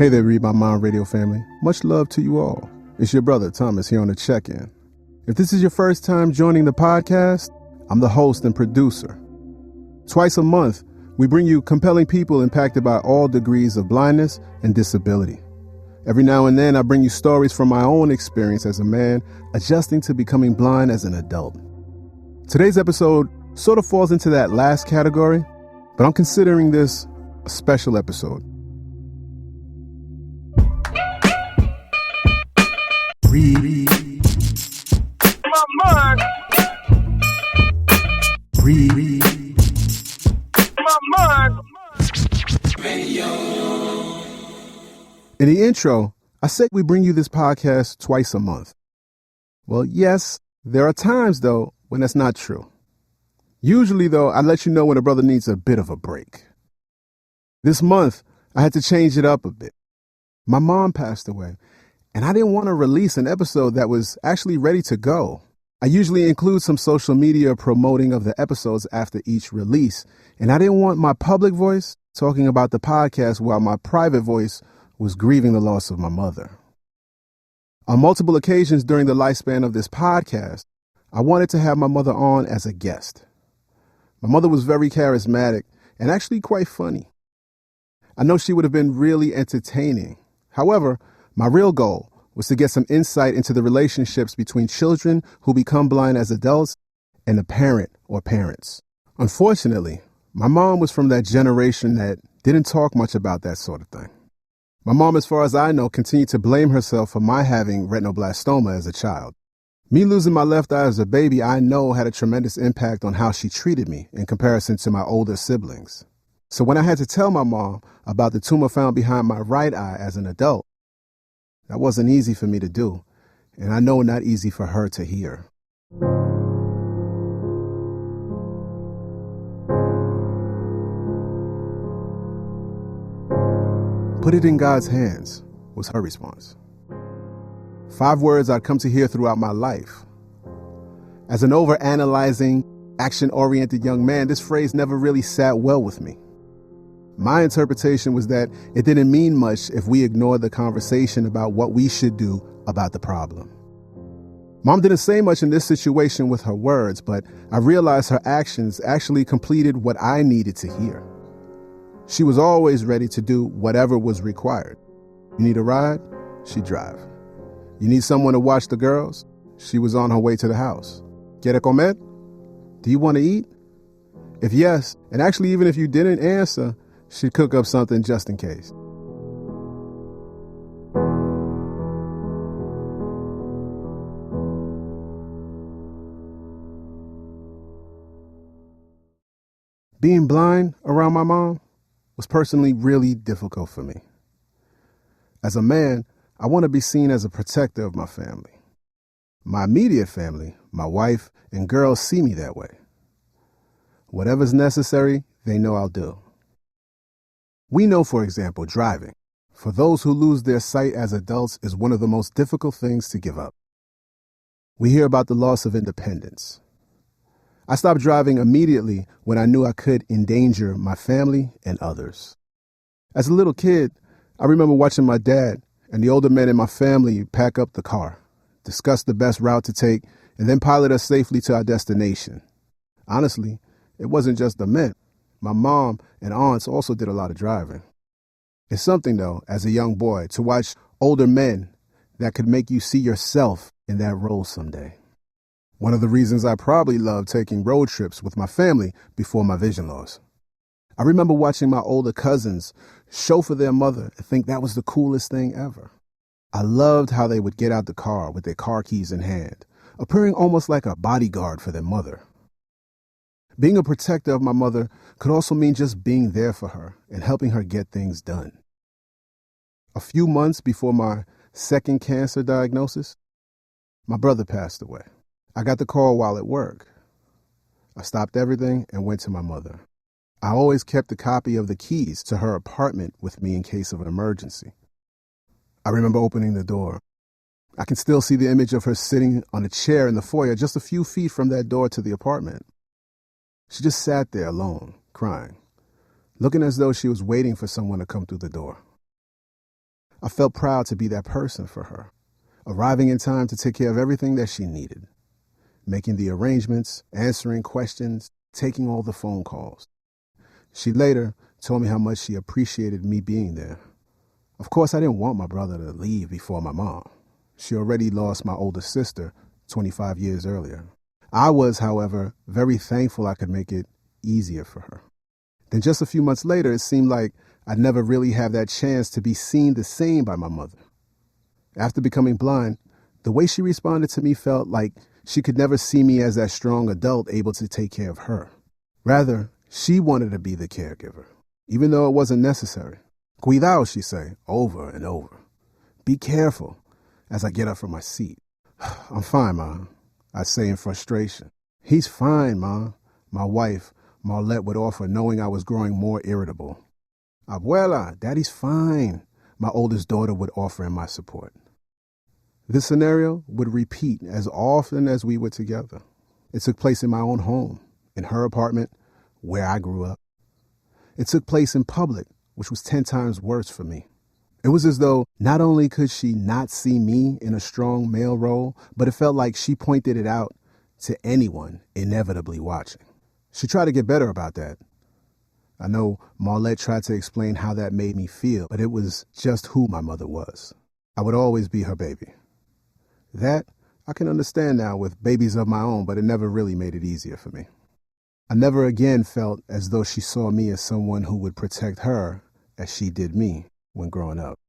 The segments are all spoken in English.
Hey there, Read My Mind Radio family. Much love to you all. It's your brother, Thomas, here on the check-in. If this is your first time joining the podcast, I'm the host and producer. Twice a month, we bring you compelling people impacted by all degrees of blindness and disability. Every now and then, I bring you stories from my own experience as a man adjusting to becoming blind as an adult. Today's episode sort of falls into that last category, but I'm considering this a special episode. Read my mind. Read my mind. In the intro, I said we bring you this podcast twice a month. Well, yes, there are times, though, when that's not true. Usually, though, I let you know when a brother needs a bit of a break. This month, I had to change it up a bit. My mom passed away, and I didn't want to release an episode that was actually ready to go. I usually include some social media promoting of the episodes after each release, and I didn't want my public voice talking about the podcast while my private voice was grieving the loss of my mother. On multiple occasions during the lifespan of this podcast, I wanted to have my mother on as a guest. My mother was very charismatic and actually quite funny. I know she would have been really entertaining. However, my real goal was to get some insight into the relationships between children who become blind as adults and the parent or parents. Unfortunately, my mom was from that generation that didn't talk much about that sort of thing. My mom, as far as I know, continued to blame herself for my having retinoblastoma as a child. Me losing my left eye as a baby, I know, had a tremendous impact on how she treated me in comparison to my older siblings. So when I had to tell my mom about the tumor found behind my right eye as an adult, that wasn't easy for me to do, and I know not easy for her to hear. Put it in God's hands, was her response. 5 words I'd come to hear throughout my life. As an over-analyzing, action-oriented young man, this phrase never really sat well with me. My interpretation was that it didn't mean much if we ignored the conversation about what we should do about the problem. Mom didn't say much in this situation with her words, but I realized her actions actually completed what I needed to hear. She was always ready to do whatever was required. You need a ride? She'd drive. You need someone to watch the girls? She was on her way to the house. ¿Quiere comer? Do you want to eat? If yes, and actually even if you didn't answer, she'd cook up something just in case. Being blind around my mom was personally really difficult for me. As a man, I want to be seen as a protector of my family. My immediate family, my wife, and girls see me that way. Whatever's necessary, they know I'll do. We know, for example, driving, for those who lose their sight as adults, is one of the most difficult things to give up. We hear about the loss of independence. I stopped driving immediately when I knew I could endanger my family and others. As a little kid, I remember watching my dad and the older men in my family pack up the car, discuss the best route to take, and then pilot us safely to our destination. Honestly, it wasn't just the men. My mom and aunts also did a lot of driving. It's something, though, as a young boy, to watch older men that could make you see yourself in that role someday. One of the reasons I probably loved taking road trips with my family before my vision loss. I remember watching my older cousins chauffeur their mother and think that was the coolest thing ever. I loved how they would get out the car with their car keys in hand, appearing almost like a bodyguard for their mother. Being a protector of my mother could also mean just being there for her and helping her get things done. A few months before my second cancer diagnosis, my brother passed away. I got the call while at work. I stopped everything and went to my mother. I always kept a copy of the keys to her apartment with me in case of an emergency. I remember opening the door. I can still see the image of her sitting on a chair in the foyer just a few feet from that door to the apartment. She just sat there alone, crying, looking as though she was waiting for someone to come through the door. I felt proud to be that person for her, arriving in time to take care of everything that she needed, making the arrangements, answering questions, taking all the phone calls. She later told me how much she appreciated me being there. Of course, I didn't want my brother to leave before my mom. She already lost my older sister 25 years earlier. I was, however, very thankful I could make it easier for her. Then just a few months later, it seemed like I'd never really have that chance to be seen the same by my mother. After becoming blind, the way she responded to me felt like she could never see me as that strong adult able to take care of her. Rather, she wanted to be the caregiver, even though it wasn't necessary. Cuidado, she say, over and over. Be careful, as I get up from my seat. I'm fine, Ma, I say in frustration. He's fine, Ma, my wife, Marlette, would offer, knowing I was growing more irritable. Abuela, Daddy's fine, my oldest daughter would offer in my support. This scenario would repeat as often as we were together. It took place in my own home, in her apartment, where I grew up. It took place in public, which was 10 times worse for me. It was as though not only could she not see me in a strong male role, but it felt like she pointed it out to anyone inevitably watching. She tried to get better about that. I know Marlette tried to explain how that made me feel, but it was just who my mother was. I would always be her baby. That I can understand now with babies of my own, but it never really made it easier for me. I never again felt as though she saw me as someone who would protect her as she did me when growing up.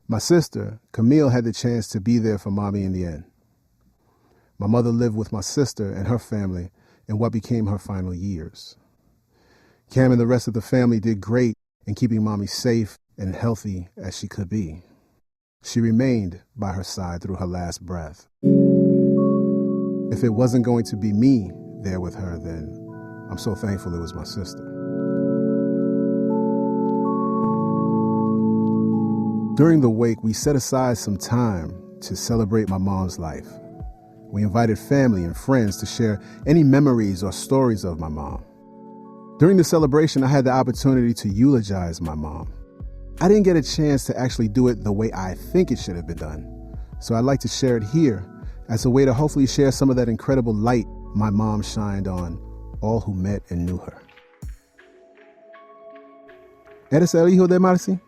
My sister, Camille, had the chance to be there for Mommy in the end. My mother lived with my sister and her family in what became her final years. Cam and the rest of the family did great in keeping Mommy safe and healthy as she could be. She remained by her side through her last breath. If it wasn't going to be me there with her, then I'm so thankful it was my sister. During the wake, we set aside some time to celebrate my mom's life. We invited family and friends to share any memories or stories of my mom. During the celebration, I had the opportunity to eulogize my mom. I didn't get a chance to actually do it the way I think it should have been done, so I'd like to share it here as a way to hopefully share some of that incredible light my mom shined on all who met and knew her. ¿Eres el hijo de Marcy?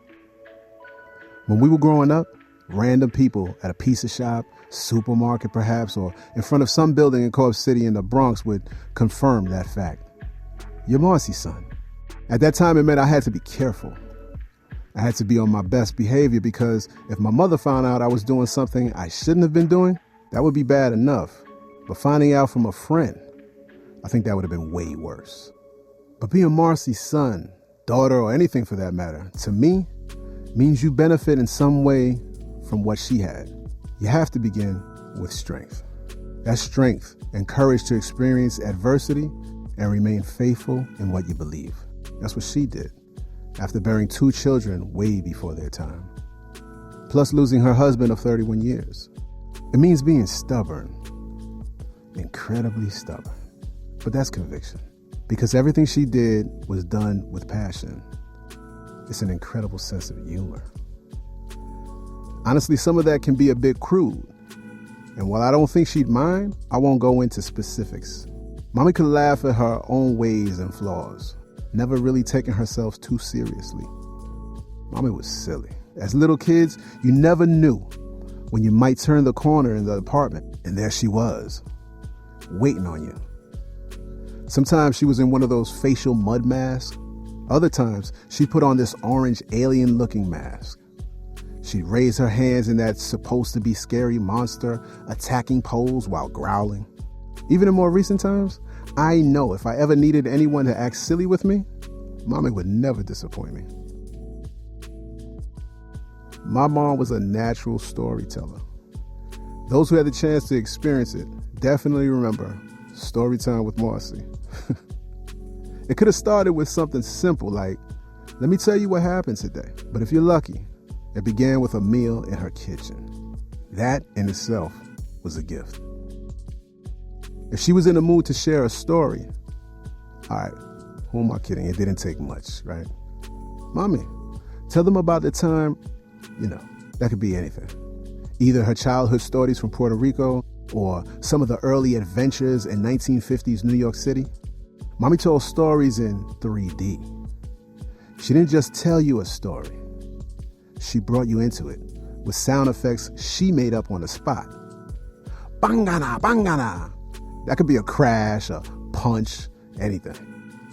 When we were growing up, random people at a pizza shop, supermarket perhaps, or in front of some building in Culver City in the Bronx would confirm that fact. You're Marcy's son. At that time, it meant I had to be careful. I had to be on my best behavior because if my mother found out I was doing something I shouldn't have been doing, that would be bad enough. But finding out from a friend, I think that would have been way worse. But being Marcy's son, daughter, or anything for that matter, to me, means you benefit in some way from what she had. You have to begin with strength. That strength and courage to experience adversity and remain faithful in what you believe. That's what she did, after bearing 2 children way before their time, plus losing her husband of 31 years. It means being stubborn, incredibly stubborn. But that's conviction, because everything she did was done with passion. It's an incredible sense of humor. Honestly, some of that can be a bit crude. And while I don't think she'd mind, I won't go into specifics. Mommy could laugh at her own ways and flaws, never really taking herself too seriously. Mommy was silly. As little kids, you never knew when you might turn the corner in the apartment, and there she was, waiting on you. Sometimes she was in one of those facial mud masks. Other times, she'd put on this orange alien-looking mask. She'd raise her hands in that supposed-to-be scary monster attacking pose while growling. Even in more recent times, I know if I ever needed anyone to act silly with me, Mommy would never disappoint me. My mom was a natural storyteller. Those who had the chance to experience it definitely remember story time with Marcy. It could have started with something simple like, let me tell you what happened today. But if you're lucky, it began with a meal in her kitchen. That in itself was a gift. If she was in the mood to share a story, all right, who am I kidding? It didn't take much, right? Mommy, Tell them about the time, that could be anything. Either her childhood stories from Puerto Rico or some of the early adventures in 1950s New York City. Mommy told stories in 3D. She didn't just tell you a story. She brought you into it with sound effects she made up on the spot. Bangana, bangana. That could be a crash, a punch, anything.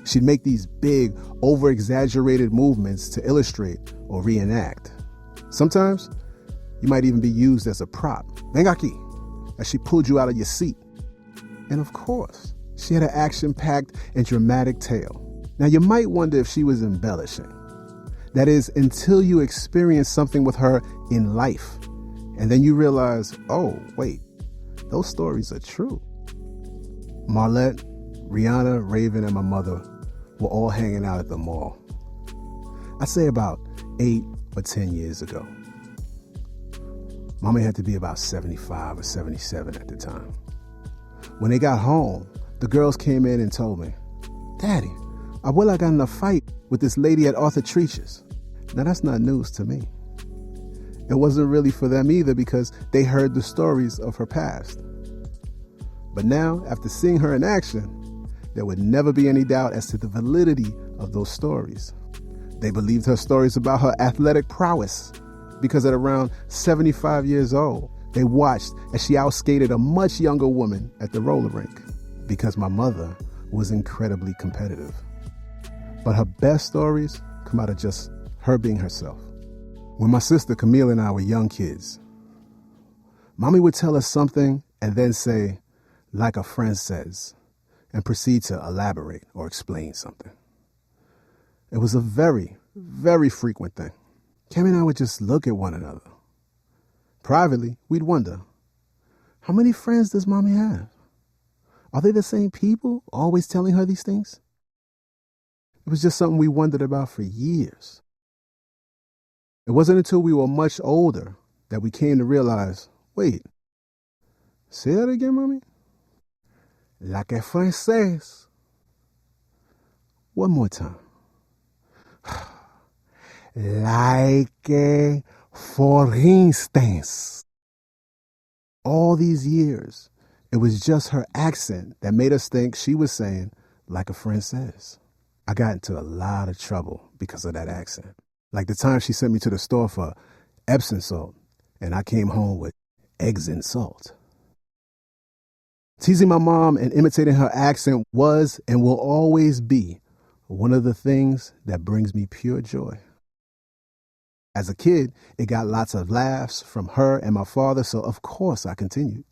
She'd make these big, over-exaggerated movements to illustrate or reenact. Sometimes, you might even be used as a prop. Venga aquí, as she pulled you out of your seat. And of course, she had an action-packed and dramatic tale. Now, you might wonder if she was embellishing. That is, until you experience something with her in life. And then you realize, oh, wait, those stories are true. Marlette, Rihanna, Raven, and my mother were all hanging out at the mall. I'd say about 8 or 10 years ago. Mommy had to be about 75 or 77 at the time. When they got home, the girls came in and told me, Daddy, Abuela got in a fight with this lady at Arthur Treach's. Now that's not news to me. It wasn't really for them either because they heard the stories of her past. But now, after seeing her in action, there would never be any doubt as to the validity of those stories. They believed her stories about her athletic prowess because at around 75 years old, they watched as she outskated a much younger woman at the roller rink because my mother was incredibly competitive. But her best stories come out of just her being herself. When my sister Camille and I were young kids, Mommy would tell us something and then say, like a friend says, and proceed to elaborate or explain something. It was a very, very frequent thing. Cammy and I would just look at one another. Privately, we'd wonder, how many friends does Mommy have? Are they the same people always telling her these things? It was just something we wondered about for years. It wasn't until we were much older that we came to realize, wait, say that again, Mommy? La que friend says. One more time. Like for instance. All these years, it was just her accent that made us think she was saying, like a friend says. I got into a lot of trouble because of that accent. Like the time she sent me to the store for Epsom salt, and I came home with eggs and salt. Teasing my mom and imitating her accent was and will always be one of the things that brings me pure joy. As a kid, it got lots of laughs from her and my father, so of course I continued.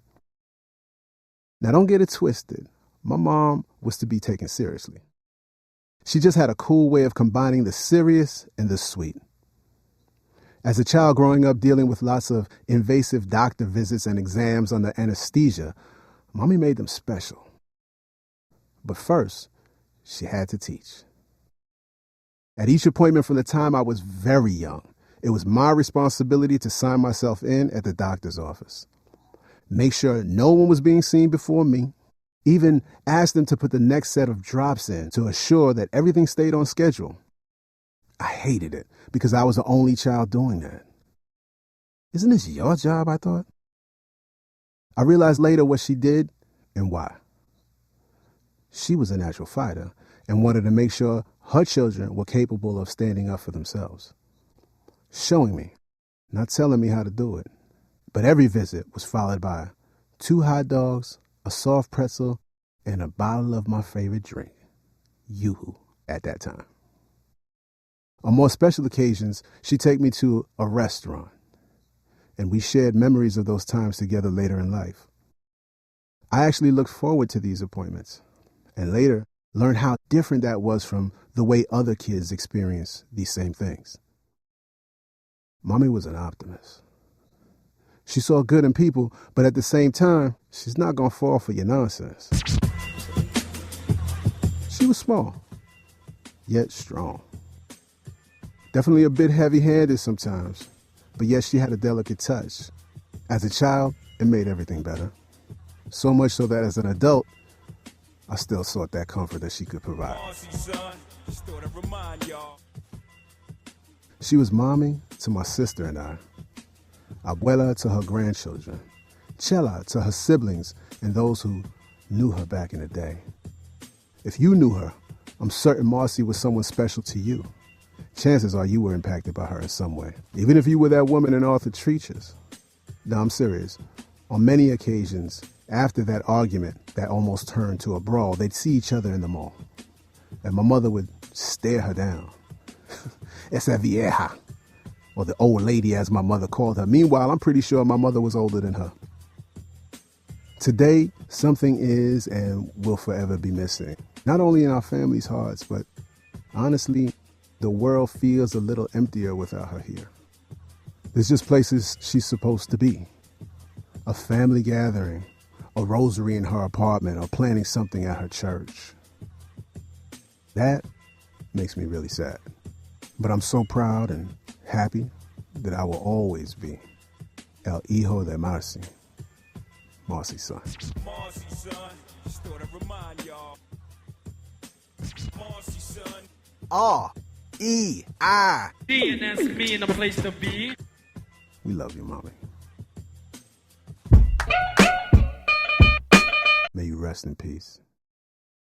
Now don't get it twisted. My mom was to be taken seriously. She just had a cool way of combining the serious and the sweet. As a child growing up dealing with lots of invasive doctor visits and exams under anesthesia, Mommy made them special. But first, she had to teach. At each appointment from the time I was very young, it was my responsibility to sign myself in at the doctor's office. Make sure no one was being seen before me. Even ask them to put the next set of drops in to assure that everything stayed on schedule. I hated it because I was the only child doing that. Isn't this your job, I thought? I realized later what she did and why. She was a natural fighter and wanted to make sure her children were capable of standing up for themselves. Showing me, not telling me how to do it. But every visit was followed by 2 hot dogs, a soft pretzel, and a bottle of my favorite drink, Yoo-hoo, at that time. On more special occasions, she'd take me to a restaurant, and we shared memories of those times together later in life. I actually looked forward to these appointments, and later learned how different that was from the way other kids experience these same things. Mommy was an optimist. She saw good in people, but at the same time, she's not going to fall for your nonsense. She was small, yet strong. Definitely a bit heavy-handed sometimes, but yet she had a delicate touch. As a child, it made everything better. So much so that as an adult, I still sought that comfort that she could provide. Marcy, son, just thought I'd remind y'all. She was mommy to my sister and I, abuela to her grandchildren, chela to her siblings and those who knew her back in the day. If you knew her, I'm certain Marcy was someone special to you. Chances are you were impacted by her in some way, even if you were that woman in Arthur Treacher's. No, I'm serious. On many occasions, after that argument that almost turned to a brawl, they'd see each other in the mall. And my mother would stare her down. Esa vieja, or the old lady as my mother called her. Meanwhile, I'm pretty sure my mother was older than her. Today, something is and will forever be missing. Not only in our family's hearts, but honestly, the world feels a little emptier without her here. There's just places she's supposed to be. A family gathering, a rosary in her apartment, or planning something at her church. That makes me really sad. But I'm so proud and happy that I will always be El Hijo de Marcy, Marcy's son. Marcy, son, just thought I'd remind y'all. Marcy, son. R-E-I. And that's me in the place to be. We love you, mommy. May you rest in peace.